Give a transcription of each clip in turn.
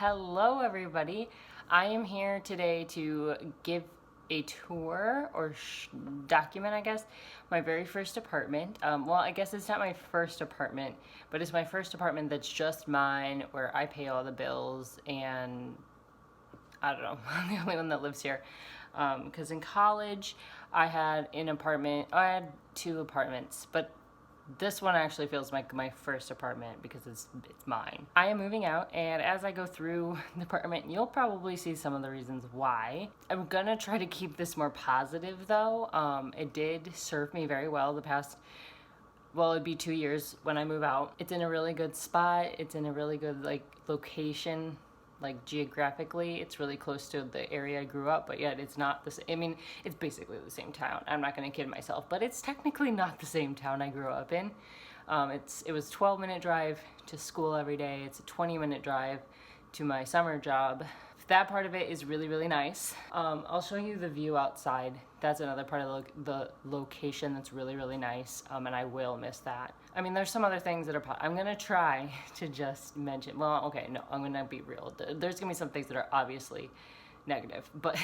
Hello everybody. I am here today to give a tour or document, I guess, my very first apartment. Well, I guess it's not my first apartment, but it's my first apartment that's just mine, where I pay all the bills and I don't know, I'm the only one that lives here. Because in college, I had I had two apartments, but this one actually feels like my first apartment because it's mine. I am moving out, and as I go through the apartment, you'll probably see some of the reasons why. I'm gonna try to keep this more positive though. It did serve me very well the past, well, it'd be 2 years when I move out. It's in a really good spot. It's in a really good location. Like geographically, it's really close to the area I grew up, but yet it's not the same. I mean, it's basically the same town. I'm not gonna kid myself, but it's technically not the same town I grew up in. It was 12-minute drive to school every day. It's a 20-minute drive to my summer job. That part of it is really, really nice. I'll show you the view outside. That's another part of the location that's really, really nice, and I will miss that. I mean, there's some other things that are, I'm gonna try to just mention, well, okay, no, I'm gonna be real. There's gonna be some things that are obviously negative, but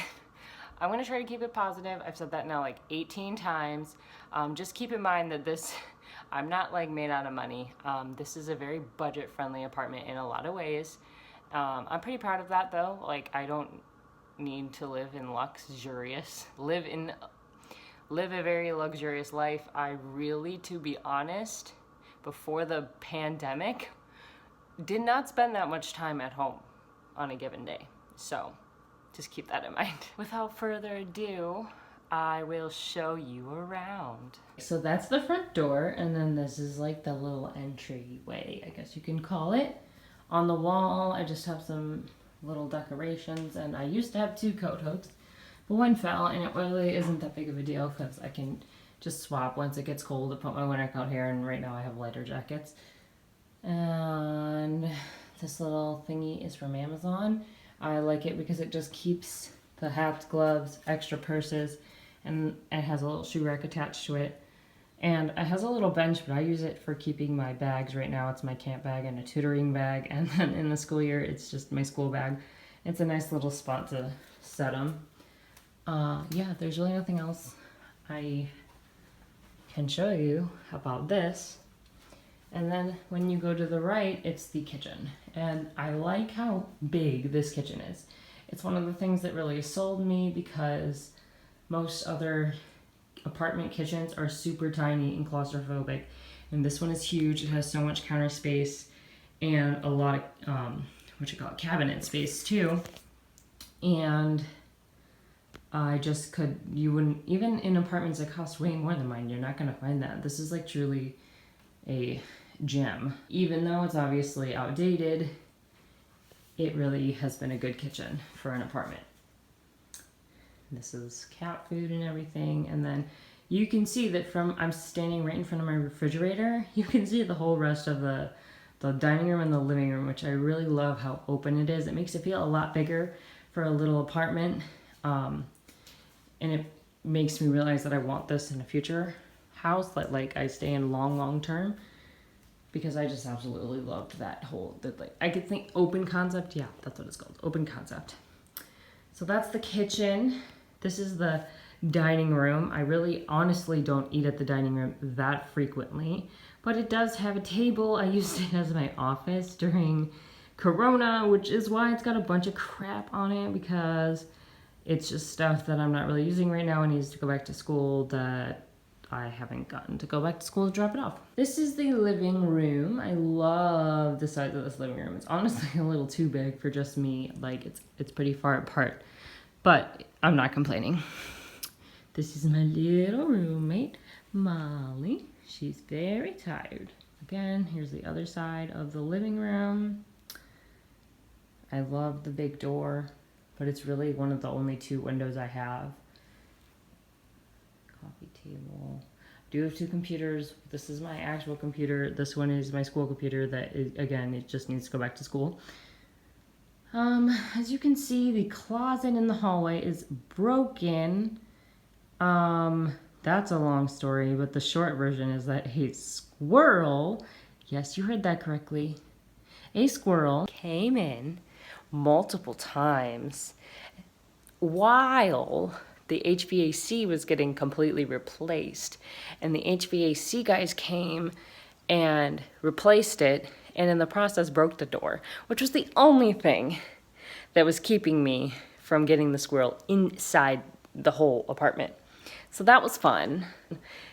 I'm gonna try to keep it positive. I've said that now like 18 times. Just keep in mind that I'm not like made out of money. This is a very budget-friendly apartment in a lot of ways. I'm pretty proud of that though. Like, I don't need to live a very luxurious life. I really, to be honest, before the pandemic, did not spend that much time at home on a given day. So just keep that in mind. Without further ado, I will show you around. So that's the front door, and then this is like the little entryway, I guess you can call it. On the wall, I just have some little decorations, and I used to have two coat hooks, but one fell, and it really isn't that big of a deal because I can just swap once it gets cold to put my winter coat here, and right now I have lighter jackets. And this little thingy is from Amazon. I like it because it just keeps the hats, gloves, extra purses, and it has a little shoe rack attached to it. And it has a little bench, but I use it for keeping my bags. Right now it's my camp bag and a tutoring bag, and then in the school year it's just my school bag. It's a nice little spot to set them. Yeah, there's really nothing else I can show you about this. And then when you go to the right, it's the kitchen. And I like how big this kitchen is. It's one of the things that really sold me because most other apartment kitchens are super tiny and claustrophobic, and this one is huge. It has so much counter space and a lot of cabinet space too. And I just you wouldn't, even in apartments that cost way more than mine, you're not gonna find that. This is like truly a gem. Even though it's obviously outdated, it really has been a good kitchen for an apartment. This is cat food and everything, and then you can see that I'm standing right in front of my refrigerator. You can see the whole rest of the dining room and the living room, which I really love how open it is. It makes it feel a lot bigger for a little apartment, and it makes me realize that I want this in a future house that like I stay in long term, because I just absolutely loved that whole, I could think open concept. Yeah, that's what it's called, open concept. So that's the kitchen. This is the dining room. I really honestly don't eat at the dining room that frequently, but it does have a table. I used it as my office during Corona, which is why it's got a bunch of crap on it, because it's just stuff that I'm not really using right now and needs to go back to school that I haven't gotten to go back to school to drop it off. This is the living room. I love the size of this living room. It's honestly a little too big for just me. Like, it's pretty far apart, but I'm not complaining. This is my little roommate, Molly. She's very tired. Again, here's the other side of the living room. I love the big door, but it's really one of the only two windows I have. Coffee table. I do have two computers. This is my actual computer. This one is my school computer that is, again, it just needs to go back to school. As you can see, the closet in the hallway is broken. That's a long story, but the short version is that a squirrel, yes, you heard that correctly, a squirrel came in multiple times while the HVAC was getting completely replaced. And the HVAC guys came and replaced it, and in the process broke the door, which was the only thing that was keeping me from getting the squirrel inside the whole apartment. So that was fun,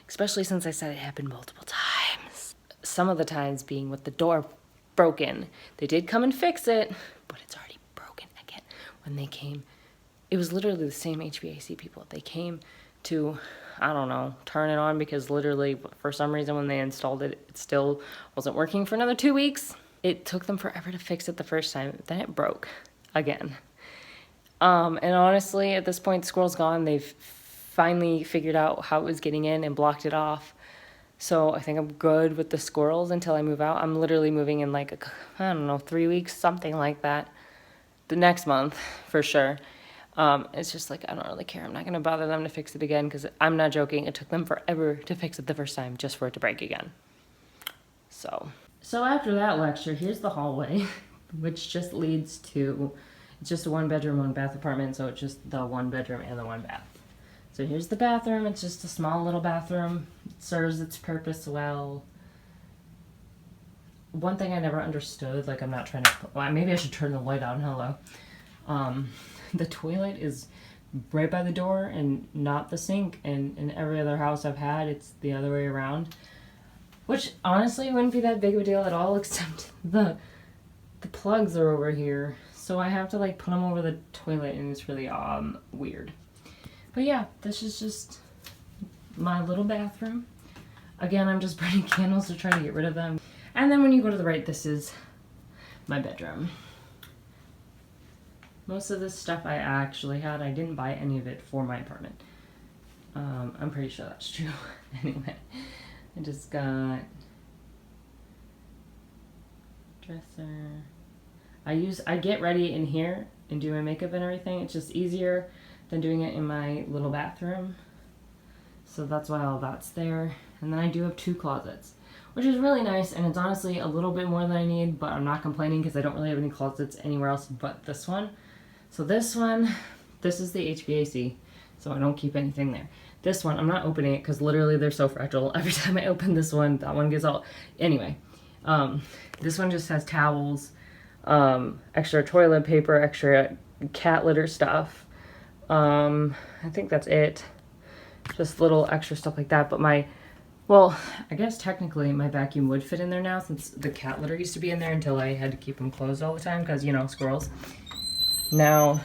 especially since I said it happened multiple times. Some of the times being with the door broken. They did come and fix it, but it's already broken again. When they came, it was literally the same HVAC people. They came to, I don't know, turn it on because literally for some reason when they installed it, it still wasn't working for another 2 weeks. It took them forever to fix it the first time. Then it broke again. And honestly, at this point, the squirrel's gone. They've finally figured out how it was getting in and blocked it off. So I think I'm good with the squirrels until I move out. I'm literally moving in like, I don't know, 3 weeks, something like that. The next month, for sure. It's just like, I don't really care. I'm not going to bother them to fix it again because I'm not joking. It took them forever to fix it the first time just for it to break again. So after that lecture, here's the hallway, which just leads to, it's just a 1-bedroom, 1-bath apartment. So it's just the 1 bedroom and the 1 bath. So here's the bathroom. It's just a small little bathroom. It serves its purpose well. One thing I never understood, like I'm not trying to, well, maybe I should turn the light on, hello. The toilet is right by the door and not the sink. And in every other house I've had, it's the other way around. Which honestly wouldn't be that big of a deal at all, except the plugs are over here. So I have to like put them over the toilet and it's really weird. But yeah, this is just my little bathroom. Again, I'm just burning candles to try to get rid of them. And then when you go to the right, this is my bedroom. Most of this stuff I actually had. I didn't buy any of it for my apartment. I'm pretty sure that's true. Anyway, I just got dresser. I get ready in here and do my makeup and everything. It's just easier than doing it in my little bathroom. So that's why all that's there. And then I do have 2 closets, which is really nice. And it's honestly a little bit more than I need, but I'm not complaining because I don't really have any closets anywhere else but this one. So this one, this is the HVAC, so I don't keep anything there. This one, I'm not opening it because literally they're so fragile. Every time I open this one, that one gets all, anyway. This one just has towels, extra toilet paper, extra cat litter stuff. I think that's it. Just little extra stuff like that. But well, I guess technically my vacuum would fit in there now since the cat litter used to be in there until I had to keep them closed all the time because, you know, squirrels. Now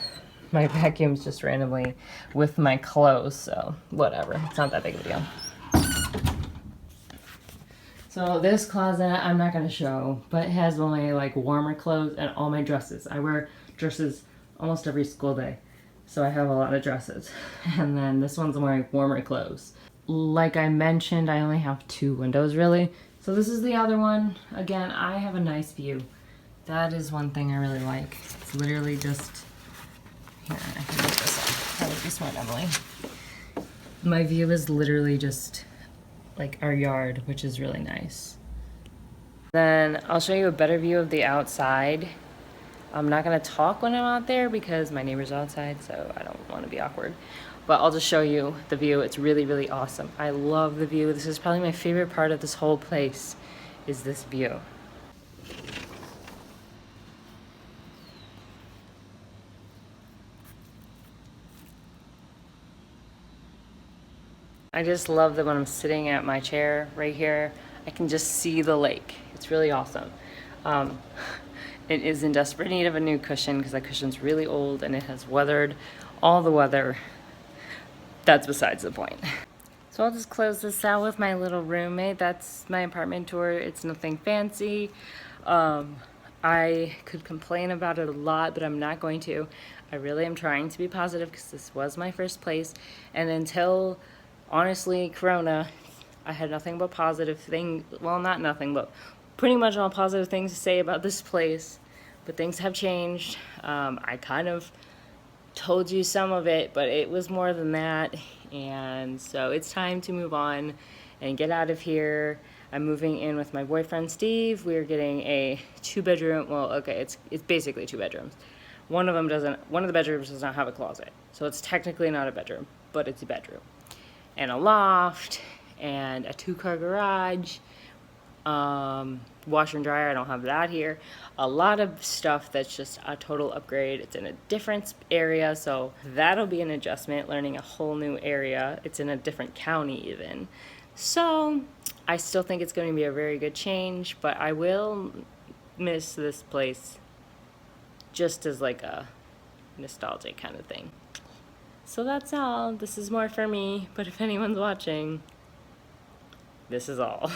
my vacuum's just randomly with my clothes, so whatever. It's not that big of a deal. So this closet I'm not going to show, but it has all my like warmer clothes and all my dresses. I wear dresses almost every school day. So I have a lot of dresses. And then this one's my warmer clothes. Like I mentioned, I only have 2 windows really. So this is the other one. Again, I have a nice view. That is one thing I really like. It's literally just, here, I can look this up. That would be smart, Emily. My view is literally just like our yard, which is really nice. Then I'll show you a better view of the outside. I'm not gonna talk when I'm out there because my neighbor's outside, so I don't want to be awkward. But I'll just show you the view. It's really, really awesome. I love the view. This is probably my favorite part of this whole place, is this view. I just love that when I'm sitting at my chair right here, I can just see the lake. It's really awesome. It is in desperate need of a new cushion because that cushion's really old and it has weathered all the weather. That's besides the point. So I'll just close this out with my little roommate. That's my apartment tour. It's nothing fancy. I could complain about it a lot, but I'm not going to. I really am trying to be positive because this was my first place. And until, honestly, Corona, I had nothing but positive things. Well, not nothing, but pretty much all positive things to say about this place. But things have changed. I kind of told you some of it, but it was more than that. And so it's time to move on and get out of here. I'm moving in with my boyfriend Steve. We're getting a 2-bedroom. Well, okay, it's basically 2 bedrooms. One of the bedrooms does not have a closet, so it's technically not a bedroom, but it's a bedroom, and a loft, and a 2-car garage. Washer and dryer, I don't have that here. A lot of stuff that's just a total upgrade. It's in a different area, so that'll be an adjustment, learning a whole new area. It's in a different county even. So I still think it's going to be a very good change, but I will miss this place just as like a nostalgic kind of thing. So that's all. This is more for me, but if anyone's watching, this is all.